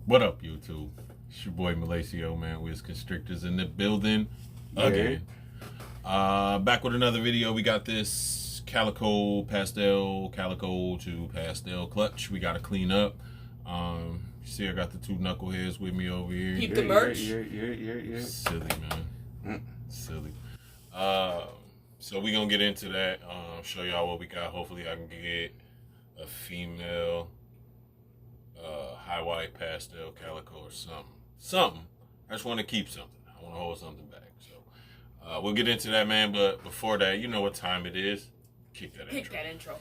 What up, YouTube? It's your boy Malacio, man. We're constrictors in the building again. Back with another video. We got this calico to pastel clutch. We got to clean up. You see, I got the two knuckleheads with me over here. Keep the merch. Silly, man. Silly. So we gonna get into that. Show y'all what we got. Hopefully, I can get a female high white pastel calico or something. I just want to keep something. I want to hold something back. So we'll get into that, man. But before that, you know what time it is. Kick that intro.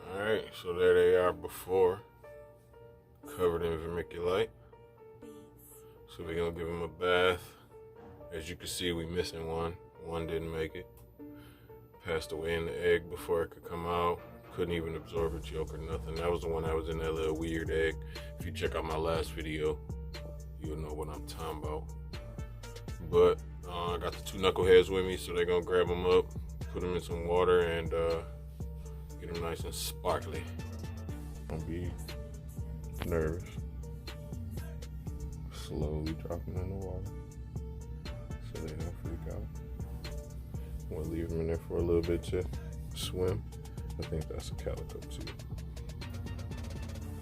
All right, so there they are before, covered in vermiculite. So we're gonna give them a bath. As you can see, we missing one. One didn't make it. Passed away in the egg before it could come out. Couldn't even absorb its yolk or nothing. That was the one that was in that little weird egg. If you check out my last video, you'll know what I'm talking about. But I got the two knuckleheads with me, so they're gonna grab them up, put them in some water, and get them nice and sparkly. Don't be nervous. Slowly dropping in the water so they don't freak out. We'll leave them in there for a little bit to swim. I think that's a calico too.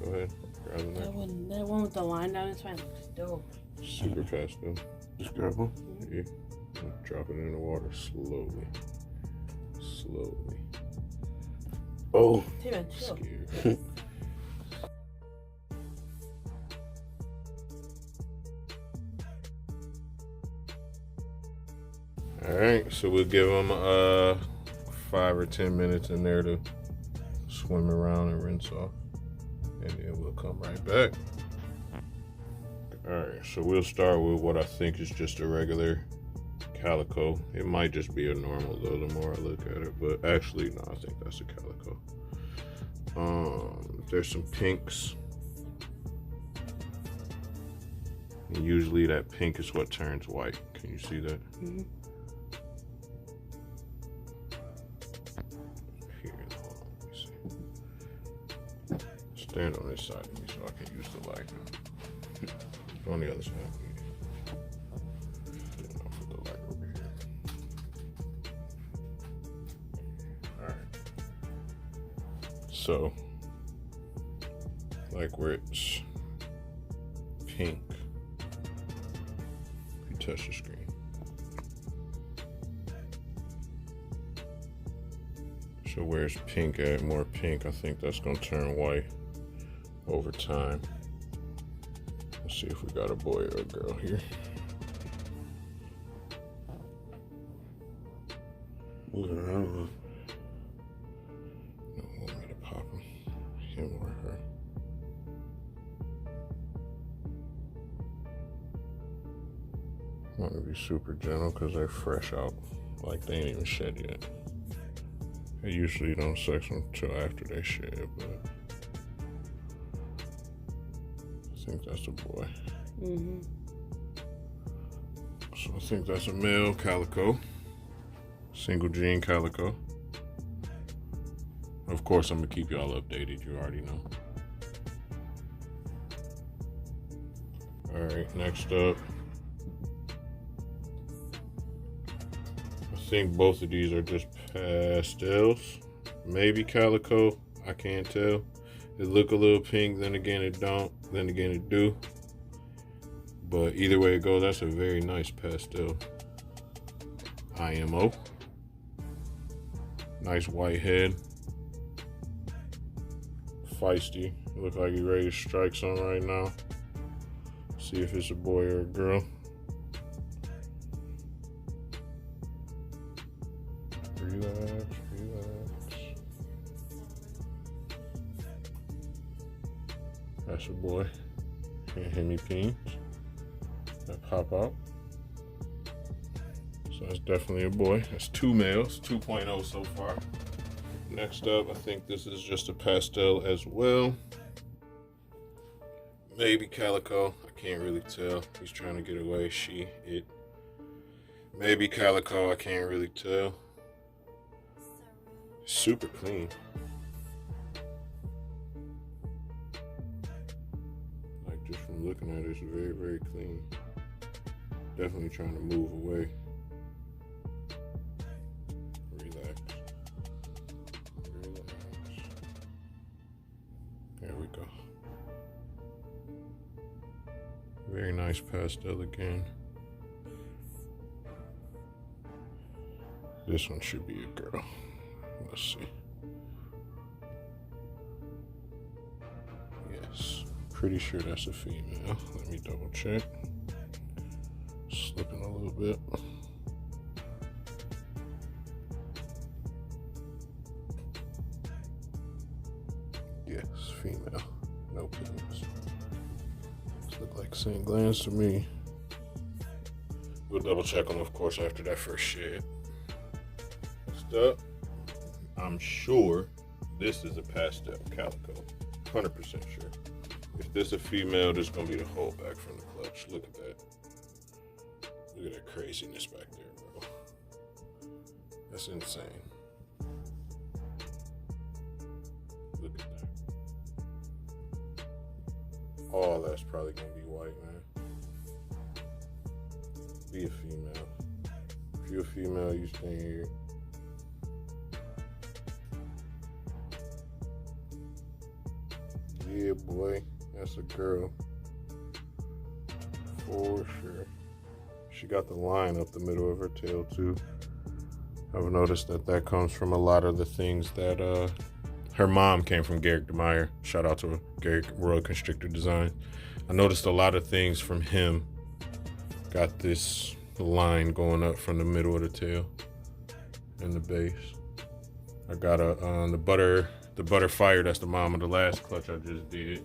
Go ahead, grab them there. That one with the line down its fine. Dope. Super fast though. Just grab them. Yeah. Drop it in the water slowly. Oh. Hey man, chill. Scared. All right, so we'll give them 5 or 10 minutes in there to swim around and rinse off, and then we'll come right back. All right, so we'll start with what I think is just a regular calico. It might just be a normal though, the more I look at it, but actually, no, I think that's a calico. There's some pinks. And usually that pink is what turns white. Can you see that? Mm-hmm. Here, hold on, let me see. Stand on this side of me so I can use the light. Go on the other side. I'll put the light over here. Alright. So, like where it's pink, if you touch the screen. So where it's pink at, more pink, I think that's gonna turn white over time. Let's see if we got a boy or a girl here. Moving around. No, want me to pop him or her. Want to be super gentle because they're fresh out, like they ain't even shed yet. They usually don't sex them until after they shed, but I think that's a boy. Mm-hmm. So I think that's a male calico, single gene calico. Of course, I'm gonna keep y'all updated. You already know. All right, next up. I think both of these are just pastels, maybe calico. I can't tell. It look a little pink, then again it don't, then again it do. But either way it goes, that's a very nice pastel. IMO. Nice white head. Feisty. Look like he's ready to strike some right now. See if it's a boy or a girl. Relax. That's a boy. And hemi peens that pop out. So that's definitely a boy. That's 2 males, 2.0 so far. Next up, I think this is just a pastel as well. Maybe calico. I can't really tell. He's trying to get away. She, it. Maybe calico. I can't really tell. Super clean. Like just from looking at it, it's very, very clean. Definitely trying to move away. Relax. Relax. There we go. Very nice pastel again. This one should be a girl. Let's see. Yes, pretty sure that's a female. Let me double check. Slipping a little bit. Yes, female. No penis. Look like St. Glands to me. We'll double check them, of course, after that first shed. Next up, I'm sure this is a pastel calico. 100% sure. If this is a female, this is gonna be the whole back from the clutch. Look at that. Look at that craziness back there, bro. That's insane. Look at that. All that's probably gonna be white, man. Be a female. If you're a female, you stay here. Yeah, boy, that's a girl. For sure. She got the line up the middle of her tail, too. I've noticed that comes from a lot of the things that, her mom came from Garrick DeMeyer. Shout out to Garrick, Royal Constrictor Design. I noticed a lot of things from him got this line going up from the middle of the tail and the base. I got the butter fire. That's the mom of the last clutch I just did.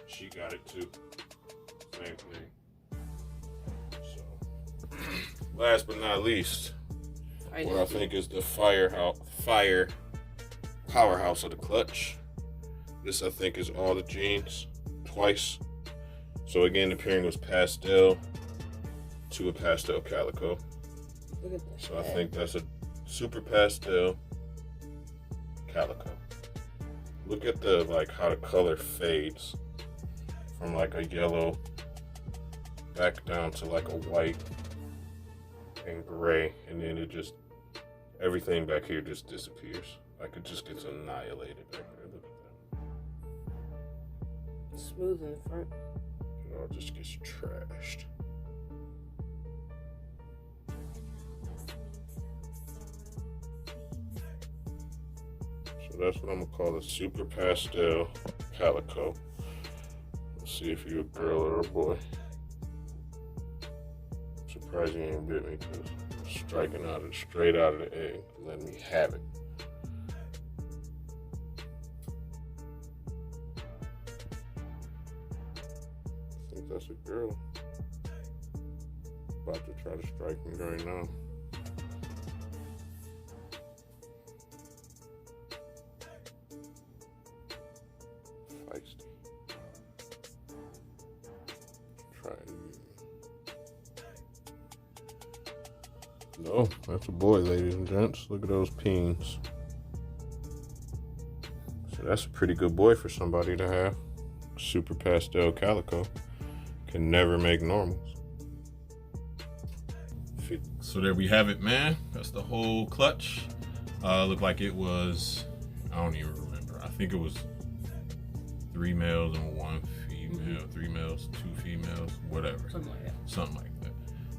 She got it too. Same thing. So, last but not least, what I think is the fire powerhouse of the clutch. This I think is all the jeans twice. So again, the pairing was pastel to a pastel calico. Look at that. So I think that's a super pastel calico. Look at the how the color fades from like a yellow back down to like a white and gray, and then it just everything back here just disappears. Like it just gets annihilated back there. Look at that. Smooth in the front. It all just gets trashed. So that's what I'm gonna call a super pastel calico. Let's see if you're a girl or a boy. I'm surprised you ain't bit me, because striking out of straight out of the egg, letting me have it. I think that's a girl. About to try to strike me right now. Feisty. Try it again. No, that's a boy, ladies and gents. Look at those peens. So that's a pretty good boy for somebody to have. Super pastel calico. Can never make normals. So there we have it, man. That's the whole clutch. Looked like it was, I don't even remember. I think it was 3 males and 1 female, 3 males, 2 females, whatever. Something like that. Something like that.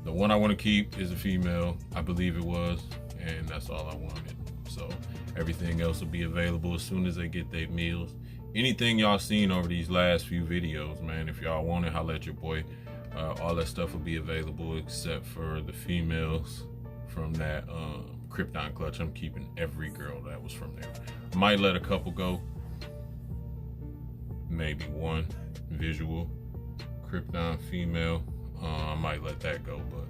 The one I want to keep is a female. I believe it was, and that's all I wanted. So everything else will be available as soon as they get their meals. Anything y'all seen over these last few videos, man, if y'all want it, holla at your boy. All that stuff will be available except for the females from that Krypton clutch. I'm keeping every girl that was from there. Might let a couple go. Maybe 1 visual Krypton female. I might let that go, but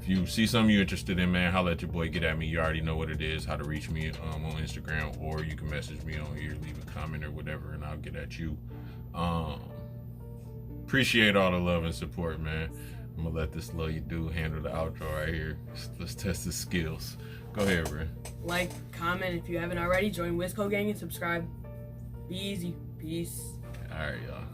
If you see something you're interested in, man, holla at your boy, get at me. You already know what it is, how to reach me on Instagram, or you can message me on here, leave a comment or whatever, and I'll get at you. Appreciate all the love and support, man. I'm gonna let this little you do handle the outro right here. Let's test the skills. Go ahead, bro. Like, comment if you haven't already. Join Wisco Gang and subscribe. Be easy. Peace. All right, y'all.